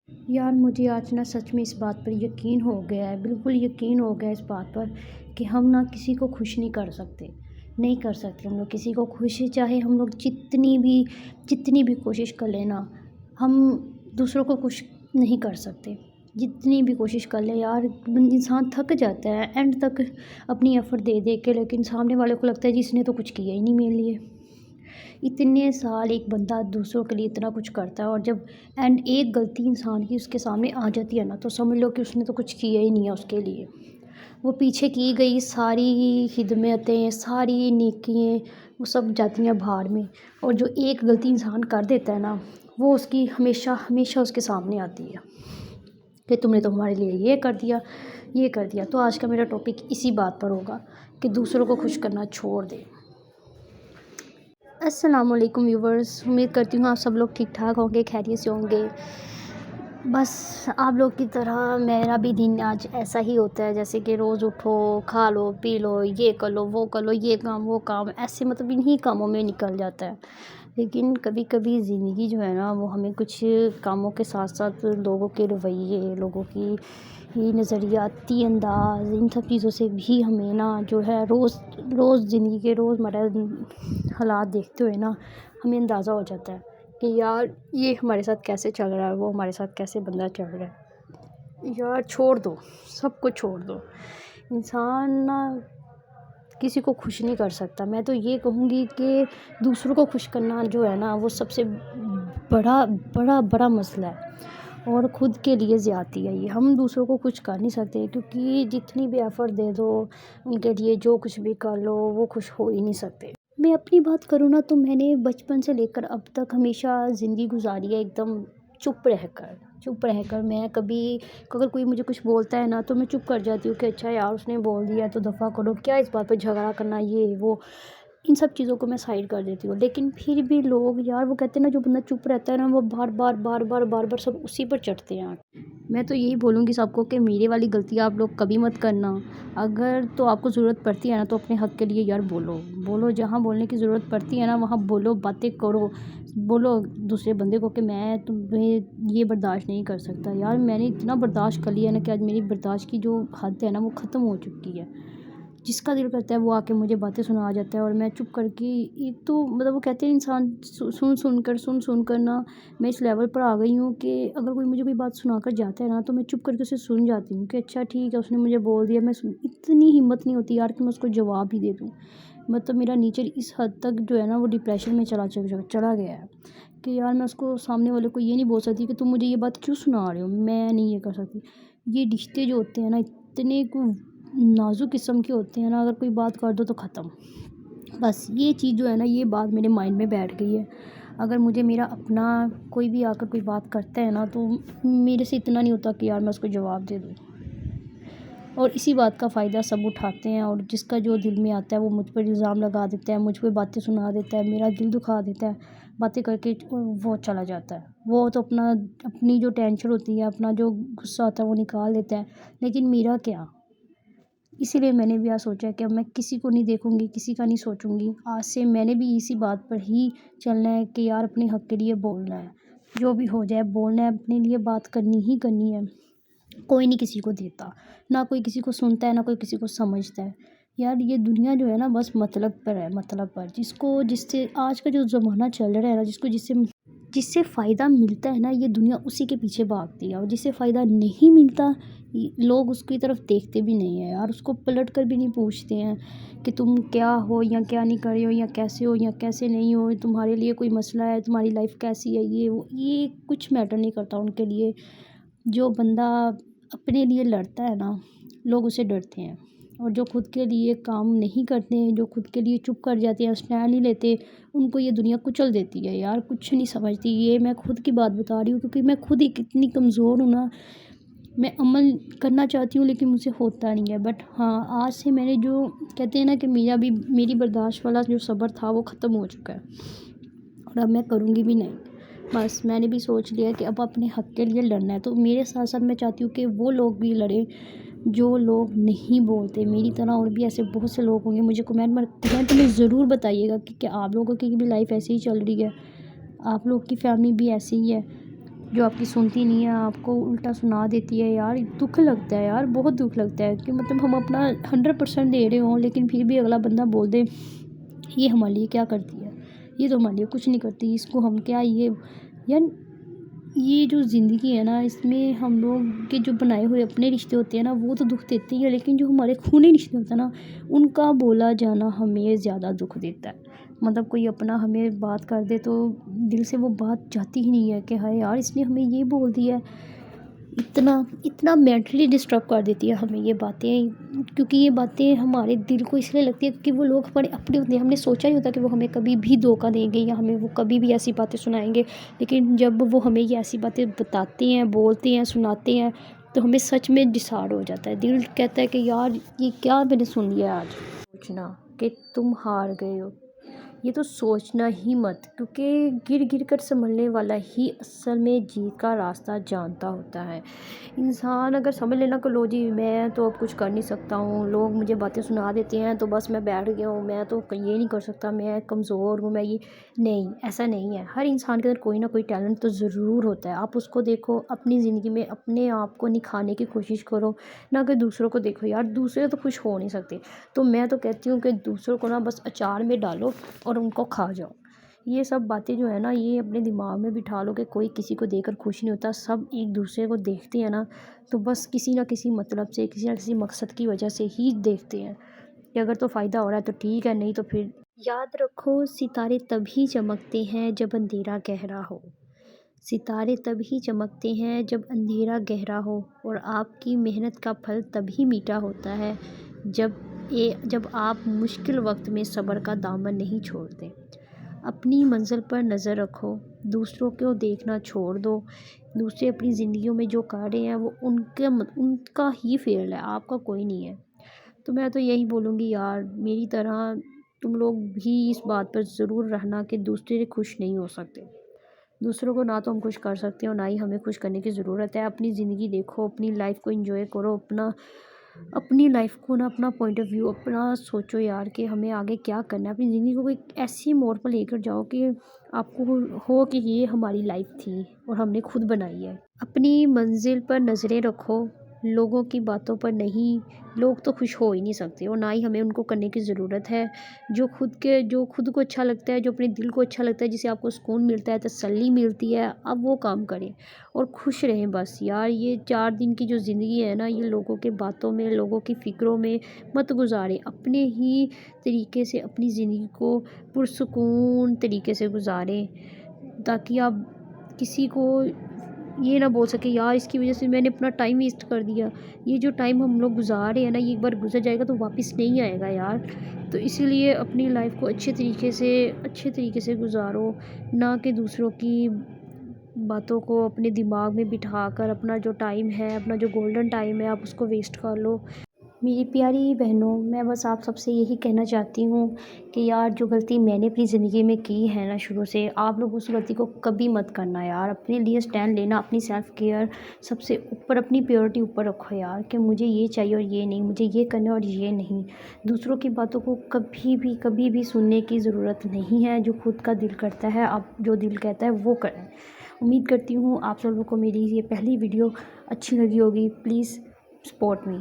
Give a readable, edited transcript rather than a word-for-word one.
یار مجھے آج نا سچ میں اس بات پر یقین ہو گیا ہے، بالکل یقین ہو گیا ہے اس بات پر کہ ہم نا کسی کو خوش نہیں کر سکتے، نہیں کر سکتے ہم لوگ کسی کو خوش، چاہے ہم لوگ جتنی بھی کوشش کر لیں نا، ہم دوسروں کو خوش نہیں کر سکتے، جتنی بھی کوشش کر لیں یار انسان تھک جاتا ہے اینڈ تک اپنی ایفرٹ دے دے کے، لیکن سامنے والے کو لگتا ہے جس نے تو کچھ کیا ہی نہیں میرے لیے۔ اتنے سال ایک بندہ دوسروں کے لیے اتنا کچھ کرتا ہے اور جب اینڈ ایک غلطی انسان کی اس کے سامنے آ جاتی ہے نا، تو سمجھ لو کہ اس نے تو کچھ کیا ہی نہیں ہے اس کے لیے۔ وہ پیچھے کی گئی ساری خدمتیں، ساری نیکیاں، وہ سب جاتی ہیں بھاڑ میں، اور جو ایک غلطی انسان کر دیتا ہے نا، وہ اس کی ہمیشہ ہمیشہ اس کے سامنے آتی ہے کہ تم نے تو ہمارے لیے یہ کر دیا، یہ کر دیا۔ تو آج کا میرا ٹاپک اسی بات پر ہوگا کہ دوسروں کو خوش کرنا چھوڑ دے۔ السلام علیکم ویورز، امید کرتی ہوں آپ سب لوگ ٹھیک ٹھاک ہوں گے، خیریت سے ہوں گے۔ بس آپ لوگ کی طرح میرا بھی دن آج ایسا ہی ہوتا ہے، جیسے کہ روز اٹھو، کھا لو پی لو، یہ کر لو وہ کر لو، یہ کام وہ کام، ایسے مطلب انہی کاموں میں نکل جاتا ہے۔ لیکن کبھی کبھی زندگی جو ہے نا، وہ ہمیں کچھ کاموں کے ساتھ ساتھ لوگوں کے رویے، لوگوں کی نظریاتی انداز، ان سب چیزوں سے بھی ہمیں نا جو ہے روز زندگی کے روزمرہ حالات دیکھتے ہوئے نا ہمیں اندازہ ہو جاتا ہے کہ یار یہ ہمارے ساتھ کیسے چل رہا ہے، وہ ہمارے ساتھ کیسے بندہ چل رہا ہے۔ یار چھوڑ دو، سب کو چھوڑ دو، انسان نا کسی کو خوش نہیں کر سکتا۔ میں تو یہ کہوں گی کہ دوسروں کو خوش کرنا جو ہے نا، وہ سب سے بڑا مسئلہ ہے، اور خود کے لیے زیادتی ہے یہ۔ ہم دوسروں کو کچھ کر نہیں سکتے، کیونکہ جتنی بھی ایفرٹ دے دو ان کے لیے، جو کچھ بھی کر لو، وہ خوش ہو ہی نہیں سکتے۔ میں اپنی بات کروں نا، تو میں نے بچپن سے لے کر اب تک ہمیشہ زندگی گزاری ہے ایک دم چپ رہ کر۔ میں کبھی اگر کوئی مجھے کچھ بولتا ہے نا، تو میں چپ کر جاتی ہوں کہ اچھا یار اس نے بول دیا تو دفع کرو، کیا اس بات پہ جھگڑا کرنا، یہ وہ، ان سب چیزوں کو میں سائڈ کر دیتی ہوں۔ لیکن پھر بھی لوگ یار وہ کہتے ہیں نا، جو بندہ چپ رہتا ہے نا، وہ بار بار سب اسی پر چڑھتے ہیں۔ میں تو یہی بولوں گی سب کو کہ میرے والی غلطی آپ لوگ کبھی مت کرنا۔ اگر تو آپ کو ضرورت پڑتی ہے نا، تو اپنے حق کے لیے یار بولو، جہاں بولنے کی ضرورت پڑتی ہے نا وہاں بولو، باتیں کرو، بولو دوسرے بندے کو کہ میں تمہیں یہ برداشت نہیں کر سکتا۔ یار میں نے اتنا برداشت کر لیا نا کہ آج میری برداشت کی جو حد ہے نا، وہ ختم ہو چکی ہے۔ جس کا دل کرتا ہے وہ آ کے مجھے باتیں سنا جاتا ہے، اور میں چپ کر کے، ایک تو مطلب وہ کہتے ہیں انسان سن کر نا، میں اس لیول پر آ گئی ہوں کہ اگر کوئی مجھے کوئی بات سنا کر جاتا ہے نا، تو میں چپ کر کے اسے سن جاتی ہوں کہ اچھا ٹھیک ہے اس نے مجھے بول دیا، اتنی ہمت نہیں ہوتی یار کہ میں اس کو جواب ہی دے دوں۔ مطلب میرا نیچر اس حد تک جو ہے نا، وہ ڈپریشن میں چلا گیا ہے کہ یار میں اس کو، سامنے والے کو یہ نہیں بول سکتی کہ تم مجھے یہ بات کیوں سنا رہے ہو، میں نہیں یہ کر سکتی۔ یہ رشتے جو ہوتے ہیں نا، اتنے نازک قسم کے ہوتے ہیں نا، اگر کوئی بات کر دو تو ختم۔ بس یہ چیز جو ہے نا، یہ بات میرے مائنڈ میں بیٹھ گئی ہے۔ اگر مجھے میرا اپنا کوئی بھی آ کر کوئی بات کرتا ہے نا، تو میرے سے اتنا نہیں ہوتا کہ یار میں اس کو جواب دے دوں، اور اسی بات کا فائدہ سب اٹھاتے ہیں، اور جس کا جو دل میں آتا ہے وہ مجھ پر الزام لگا دیتا ہے، مجھ پہ باتیں سنا دیتا ہے، میرا دل دکھا دیتا ہے باتیں کر کے، وہ چلا جاتا ہے۔ وہ تو اپنی جو ٹینشن ہوتی ہے، اپنا جو غصہ ہوتا ہے وہ نکال دیتا ہے، لیکن میرا کیا؟ اسی لیے میں نے بھی آج سوچا کہ اب میں کسی کو نہیں دیکھوں گی، کسی کا نہیں سوچوں گی۔ آج سے میں نے بھی اسی بات پر ہی چلنا ہے کہ یار اپنے حق کے لیے بولنا ہے، جو بھی ہو جائے بولنا ہے، اپنے لیے بات کرنی ہی کرنی ہے۔ کوئی نہیں کسی کو دیتا، نہ کوئی کسی کو سنتا ہے، نہ کوئی کسی کو سمجھتا ہے۔ یار یہ دنیا جو ہے نا، بس مطلب پر ہے، مطلب پر، جس سے آج کا جو زمانہ چل رہا ہے نا، جس سے فائدہ ملتا ہے نا، یہ دنیا اسی کے پیچھے بھاگتی ہے، اور جس سے فائدہ نہیں ملتا لوگ اس کی طرف دیکھتے بھی نہیں ہیں یار، اس کو پلٹ کر بھی نہیں پوچھتے ہیں کہ تم کیا ہو، یا کیا نہیں کر رہے ہو، یا کیسے ہو، یا کیسے نہیں ہو، تمہارے لیے کوئی مسئلہ ہے، تمہاری لائف کیسی ہے، یہ کچھ میٹر نہیں کرتا ان کے لیے۔ جو بندہ اپنے لیے لڑتا ہے نا، لوگ اسے ڈرتے ہیں، اور جو خود کے لیے کام نہیں کرتے ہیں، جو خود کے لیے چپ کر جاتے ہیں، اسٹینڈ نہیں لیتے، ان کو یہ دنیا کچل دیتی ہے یار، کچھ نہیں سمجھتی۔ یہ میں خود کی بات بتا رہی ہوں، کیونکہ میں خود ہی کتنی کمزور ہوں نا، میں عمل کرنا چاہتی ہوں لیکن مجھ سے ہوتا نہیں ہے۔ بٹ ہاں، آج سے میں نے جو کہتے ہیں نا کہ میری برداشت والا جو صبر تھا وہ ختم ہو چکا ہے، اور اب میں کروں گی بھی نہیں۔ بس میں نے بھی سوچ لیا کہ اب اپنے حق کے لیے لڑنا ہے، تو میرے ساتھ ساتھ میں چاہتی ہوں کہ وہ لوگ بھی لڑیں جو لوگ نہیں بولتے میری طرح، اور بھی ایسے بہت سے لوگ ہوں گے۔ مجھے کمنٹ میں ضرور بتائیے گا کہ کیا آپ لوگوں کی بھی لائف ایسی ہی چل رہی ہے، آپ لوگ کی فیملی بھی ایسی ہی ہے۔ جو آپ کی سنتی نہیں ہے، آپ کو الٹا سنا دیتی ہے یار، دکھ لگتا ہے یار، بہت دکھ لگتا ہے کہ مطلب ہم اپنا 100% دے رہے ہوں لیکن پھر بھی اگلا بندہ بول دے یہ ہمارے لیے کیا کرتی ہے، یہ تو ہمارے لیے کچھ نہیں کرتی، اس کو ہم کیا یہ یار یہ جو زندگی ہے نا، اس میں ہم لوگ کے جو بنائے ہوئے اپنے رشتے ہوتے ہیں نا وہ تو دکھ دیتے ہی ہیں، لیکن جو ہمارے خونی رشتے ہوتے ہیں نا ان کا بولا جانا ہمیں زیادہ دکھ دیتا ہے۔ مطلب کوئی اپنا ہمیں بات کر دے تو دل سے وہ بات جاتی ہی نہیں ہے کہ ہائے یار اس نے ہمیں یہ بول دیا ہے، اتنا مینٹلی ڈسٹرب کر دیتی ہے ہمیں یہ باتیں، کیونکہ یہ باتیں ہمارے دل کو اس لیے لگتی ہے کیونکہ وہ لوگ ہمارے اپنے ہوتے ہیں، ہم نے سوچا ہی ہوتا ہے کہ وہ ہمیں کبھی بھی دھوکہ دیں گے یا ہمیں وہ کبھی بھی ایسی باتیں سنائیں گے، لیکن جب وہ ہمیں یہ ایسی باتیں بتاتے ہیں، بولتے ہیں، سناتے ہیں تو ہمیں سچ میں ڈسہارڈ ہو جاتا ہے، دل کہتا ہے کہ یار یہ کیا میں نے سن لیا آج۔ سوچنا کہ تم ہار گئے ہو، یہ تو سوچنا ہی مت، کیونکہ گر گر کر سنبھلنے والا ہی اصل میں جیت کا راستہ جانتا ہوتا ہے۔ انسان اگر سمجھ لینا کہ لو جی میں تو اب کچھ کر نہیں سکتا ہوں، لوگ مجھے باتیں سنا دیتے ہیں تو بس میں بیٹھ گیا ہوں، میں تو یہ نہیں کر سکتا، میں کمزور ہوں، میں یہ نہیں، ایسا نہیں ہے۔ ہر انسان کے اندر کوئی نہ کوئی ٹیلنٹ تو ضرور ہوتا ہے، آپ اس کو دیکھو، اپنی زندگی میں اپنے آپ کو نکھارنے کی کوشش کرو، نہ کہ دوسروں کو دیکھو، یار دوسرے تو خوش ہو نہیں سکتے، تو میں تو کہتی ہوں کہ دوسروں کو نا بس اچار میں ڈالو اور ان کو کھا جاؤ۔ یہ سب باتیں جو ہے نا یہ اپنے دماغ میں بٹھا لو کہ کوئی کسی کو دیکھ کر خوش نہیں ہوتا، سب ایک دوسرے کو دیکھتے ہیں نا تو بس کسی نہ کسی مطلب سے، کسی نہ کسی مقصد کی وجہ سے ہی دیکھتے ہیں، کہ اگر تو فائدہ ہو رہا ہے تو ٹھیک ہے، نہیں تو پھر یاد رکھو ستارے تبھی چمکتے ہیں جب اندھیرا گہرا ہو، ستارے تبھی چمکتے ہیں جب اندھیرا گہرا ہو، اور آپ کی محنت کا پھل تبھی میٹھا ہوتا ہے جب آپ مشکل وقت میں صبر کا دامن نہیں چھوڑتے۔ اپنی منزل پر نظر رکھو، دوسروں کو دیکھنا چھوڑ دو، دوسرے اپنی زندگیوں میں جو کر رہے ہیں وہ ان کا ہی فیل ہے، آپ کا کوئی نہیں ہے۔ تو میں تو یہی بولوں گی یار میری طرح تم لوگ بھی اس بات پر ضرور رہنا کہ دوسرے خوش نہیں ہو سکتے، دوسروں کو نہ تو ہم خوش کر سکتے ہیں اور نہ ہی ہمیں خوش کرنے کی ضرورت ہے۔ اپنی زندگی دیکھو، اپنی لائف کو انجوائے کرو، اپنی لائف کو نا اپنا پوائنٹ آف ویو اپنا سوچو یار کہ ہمیں آگے کیا کرنا ہے، اپنی زندگی کو ایک ایسی موڑ پر لے کر جاؤ کہ آپ کو ہو کہ یہ ہماری لائف تھی اور ہم نے خود بنائی ہے۔ اپنی منزل پر نظریں رکھو، لوگوں کی باتوں پر نہیں، لوگ تو خوش ہو ہی نہیں سکتے اور نہ ہی ہمیں ان کو کرنے کی ضرورت ہے، جو خود کو اچھا لگتا ہے، جو اپنے دل کو اچھا لگتا ہے، جسے آپ کو سکون ملتا ہے، تسلی ملتی ہے، اب وہ کام کریں اور خوش رہیں بس یار۔ یہ 4 دن کی جو زندگی ہے نا یہ لوگوں کے باتوں میں، لوگوں کی فکروں میں مت گزاریں، اپنے ہی طریقے سے اپنی زندگی کو پرسکون طریقے سے گزاریں، تاکہ آپ کسی کو یہ نہ بول سکے یار اس کی وجہ سے میں نے اپنا ٹائم ویسٹ کر دیا۔ یہ جو ٹائم ہم لوگ گزار رہے ہیں نا یہ ایک بار گزر جائے گا تو واپس نہیں آئے گا یار، تو اسی لیے اپنی لائف کو اچھے طریقے سے گزارو، نہ کہ دوسروں کی باتوں کو اپنے دماغ میں بٹھا کر اپنا جو ٹائم ہے، اپنا جو گولڈن ٹائم ہے آپ اس کو ویسٹ کر لو۔ میری پیاری بہنوں، میں بس آپ سب سے یہی کہنا چاہتی ہوں کہ یار جو غلطی میں نے اپنی زندگی میں کی ہے نا شروع سے، آپ لوگ اس غلطی کو کبھی مت کرنا یار، اپنے لیے سٹینڈ لینا، اپنی سیلف کیئر سب سے اوپر، اپنی پیورٹی اوپر رکھو یار، کہ مجھے یہ چاہیے اور یہ نہیں، مجھے یہ کرنا اور یہ نہیں۔ دوسروں کی باتوں کو کبھی بھی سننے کی ضرورت نہیں ہے، جو خود کا دل کرتا ہے آپ جو دل کہتا ہے وہ کریں۔ امید کرتی ہوں آپ سب لوگوں کو میری یہ پہلی ویڈیو اچھی لگی ہوگی، پلیز سپورٹ می۔